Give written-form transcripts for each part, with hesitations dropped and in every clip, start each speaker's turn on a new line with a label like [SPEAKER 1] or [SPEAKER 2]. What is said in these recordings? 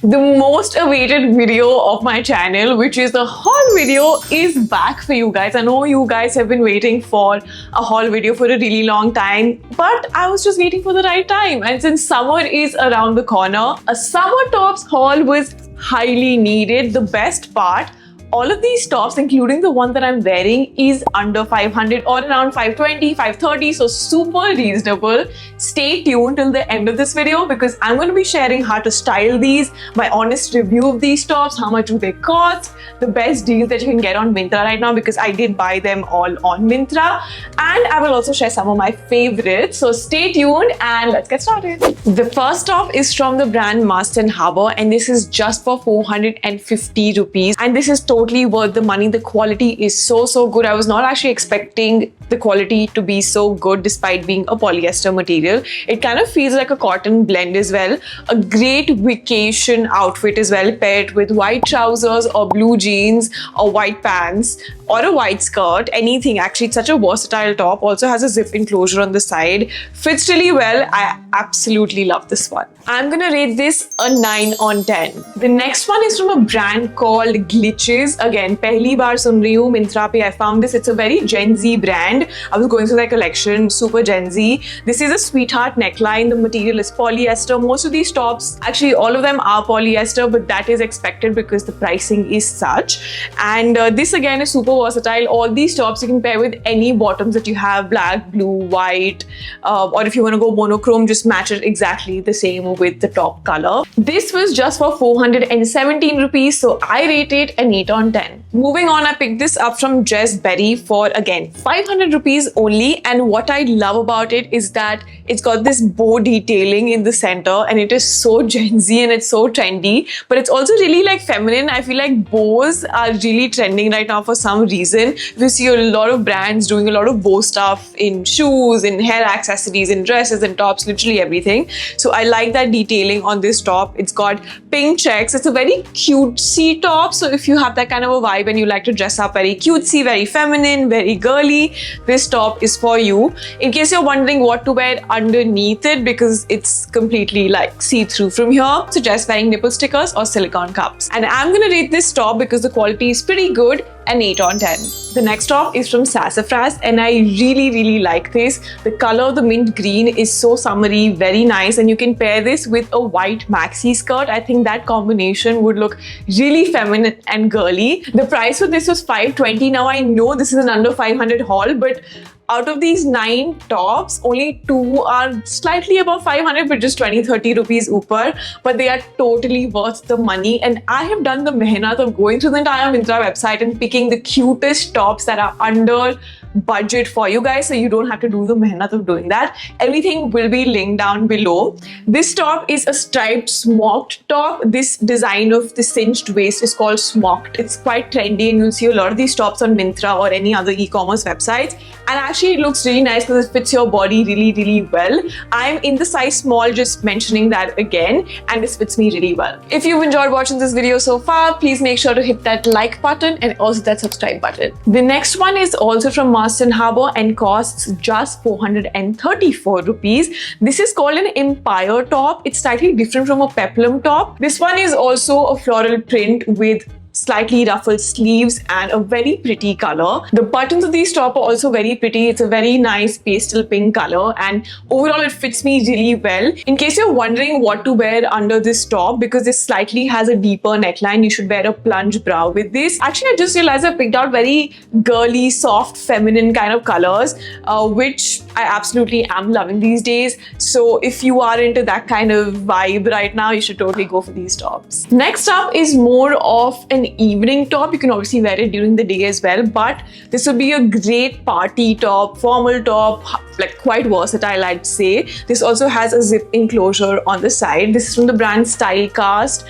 [SPEAKER 1] The most awaited video of my channel, which is the haul video, is back for you guys. I know you guys have been waiting for a haul video for a really long time, but I was just waiting for the right time. And since summer is around the corner, a summer tops haul was highly needed. The best part, all of these tops, including the one that I'm wearing, is under 500 or around 520, 530, so super reasonable. Stay tuned till the end of this video because I'm going to be sharing how to style these, my honest review of these tops, how much do they cost, the best deals that you can get on Myntra right now because I did buy them all on Myntra, and I will also share some of my favorites. So stay tuned and let's get started. The first top is from the brand Mast & Harbour, and this is just for 450 rupees, and this is totally worth the money. The quality is so good. I was not actually expecting the quality to be so good despite being a polyester material. It kind of feels like a cotton blend as well. A great vacation outfit as well, paired with white trousers or blue jeans or white pants or a white skirt, anything actually. It's such a versatile top. Also has a zip enclosure on the side. Fits really well. I absolutely love this one. I'm gonna rate this a 9 on 10. The next one is from a brand called Glitches. Again, pehli baar sun rahi hu, Myntra pe I found this. It's a very Gen Z brand. I was going through their collection, super Gen Z. This is a sweetheart neckline. The material is polyester. Most of these tops, actually all of them are polyester, but that is expected because the pricing is such. And this again is super versatile. All these tops you can pair with any bottoms that you have, black, blue, white, or if you want to go monochrome, just match it exactly the same with the top color. This was just for 417 rupees, so I rate it an 8 on 10. Moving on, I picked this up from Dressberry for again 500 rupees only, and what I love about it is that it's got this bow detailing in the center, and it is so Gen Z and it's so trendy, but it's also really like feminine. I feel like bows are really trending right now for some reason. We see a lot of brands doing a lot of bow stuff in shoes, in hair accessories, in dresses and tops, literally everything. So I like that detailing on this top. It's got pink checks. It's a very cutesy top, so if you have that kind of a vibe and you like to dress up very cutesy, very feminine, very girly, this top is for you. In case you're wondering what to wear underneath it, because it's completely like see-through from here, suggest wearing nipple stickers or silicone cups. And I'm gonna rate this top because the quality is pretty good, an 8 on 10. The next top is from Sassafras, and I really like this. The color, the mint green, is so summery, very nice, and you can pair this with a white maxi skirt. I think that combination would look really feminine and girly. The price for this was 520. Now I know this is an under 500 haul, but out of these 9 tops, only 2 are slightly above 500, but just 20-30 rupees upar. But they are totally worth the money. And I have done the mehnat of going through the entire Myntra website and picking the cutest tops that are under budget for you guys, so you don't have to do the mehnat of doing that. Everything will be linked down below. This top is a striped smocked top. This design of the cinched waist is called smocked. It's quite trendy, and you'll see a lot of these tops on Myntra or any other e-commerce websites. And actually it looks really nice because it fits your body really well. I'm in the size small, just mentioning that again, and this fits me really well. If you've enjoyed watching this video so far, please make sure to hit that like button and also that subscribe button. The next one is also from Mast & Harbour and costs just 434 rupees. This is called an Empire top. It's slightly different from a peplum top. This one is also a floral print with slightly ruffled sleeves and a very pretty color. The buttons of these top are also very pretty. It's a very nice pastel pink color, and overall it fits me really well. In case you're wondering what to wear under this top, because this slightly has a deeper neckline, you should wear a plunge bra with this. Actually, I just realized I picked out very girly, soft, feminine kind of colors, which I absolutely am loving these days. So if you are into that kind of vibe right now, you should totally go for these tops. Next up is more of an evening top. You can obviously wear it during the day as well, but this would be a great party top, formal top, like quite versatile, I'd say. This also has a zip enclosure on the side. This is from the brand Stylecast.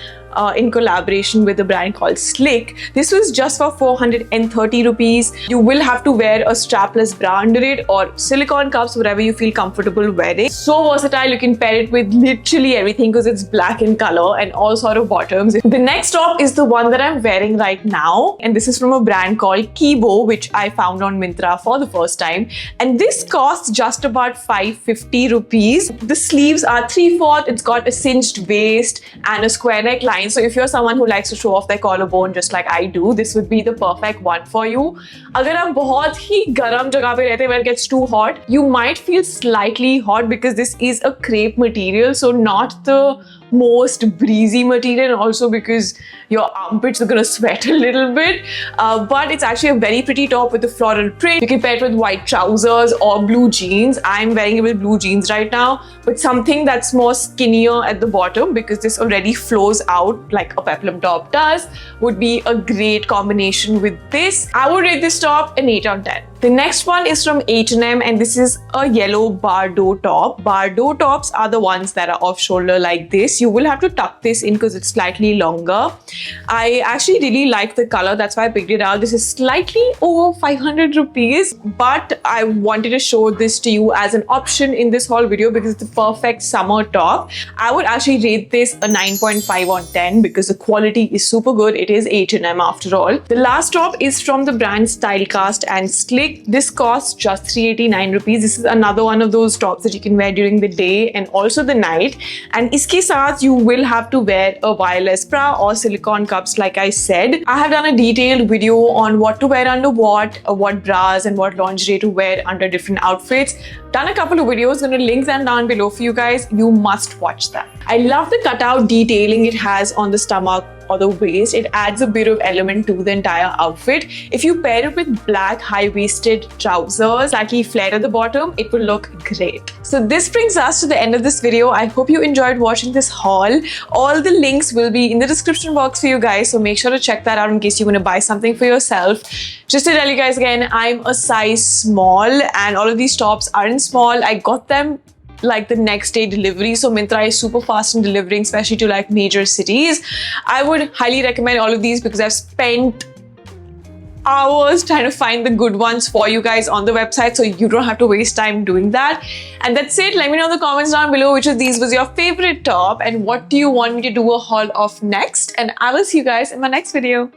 [SPEAKER 1] in collaboration with a brand called Slick. This was just for 430 rupees. You will have to wear a strapless bra under it or silicone cups, whatever you feel comfortable wearing. So versatile, you can pair it with literally everything because it's black in color and all sort of bottoms. The next top is the one that I'm wearing right now, and this is from a brand called Kibo, which I found on Myntra for the first time, and this costs just about 550 rupees. The sleeves are 3/4, it's got a cinched waist and a square neckline, so if you're someone who likes to show off their collarbone just like I do, this would be the perfect one for you. अगर आप बहुत ही गर्म जगह पे रहते हैं where it gets too hot, you might feel slightly hot because this is a crepe material, so not the most breezy material, and also because your armpits are gonna sweat a little bit, but it's actually a very pretty top with the floral print. You can pair it with white trousers or blue jeans. I'm wearing it with blue jeans right now, but something that's more skinnier at the bottom because this already flows out like a peplum top does would be a great combination with this. I would rate this top an 8 on 10. The next one is from H&M, and this is a yellow Bardot top. Bardot tops are the ones that are off shoulder like this. You will have to tuck this in because it's slightly longer. I actually really like the color, that's why I picked it out. This is slightly over 500 rupees, but I wanted to show this to you as an option in this whole video because it's the perfect summer top. I would actually rate this a 9.5 on 10 because the quality is super good. It is H&M after all. The last top is from the brand Stylecast and Slick. This costs just 389 rupees. This is another one of those tops that you can wear during the day and also the night. And iske saath you will have to wear a wireless bra or silicone cups like I said. I have done a detailed video on what to wear under what bras and what lingerie to wear under different outfits. Done a couple of videos, gonna link them down below for you guys. You must watch that. I love the cutout detailing it has on the stomach or the waist. It adds a bit of element to the entire outfit. If you pair it with black high-waisted trousers, slightly flared at the bottom, it will look great. So this brings us to the end of this video. I hope you enjoyed watching this haul. All the links will be in the description box for you guys, so make sure to check that out in case you want to buy something for yourself. Just to tell you guys again, I'm a size small and all of these tops are in small. I got them like the next day delivery, so Myntra is super fast in delivering, especially to like major cities. I would highly recommend all of these because I've spent hours trying to find the good ones for you guys on the website, so you don't have to waste time doing that. And that's it. Let me know in the comments down below which of these was your favorite top and what do you want me to do a haul of next, and I will see you guys in my next video.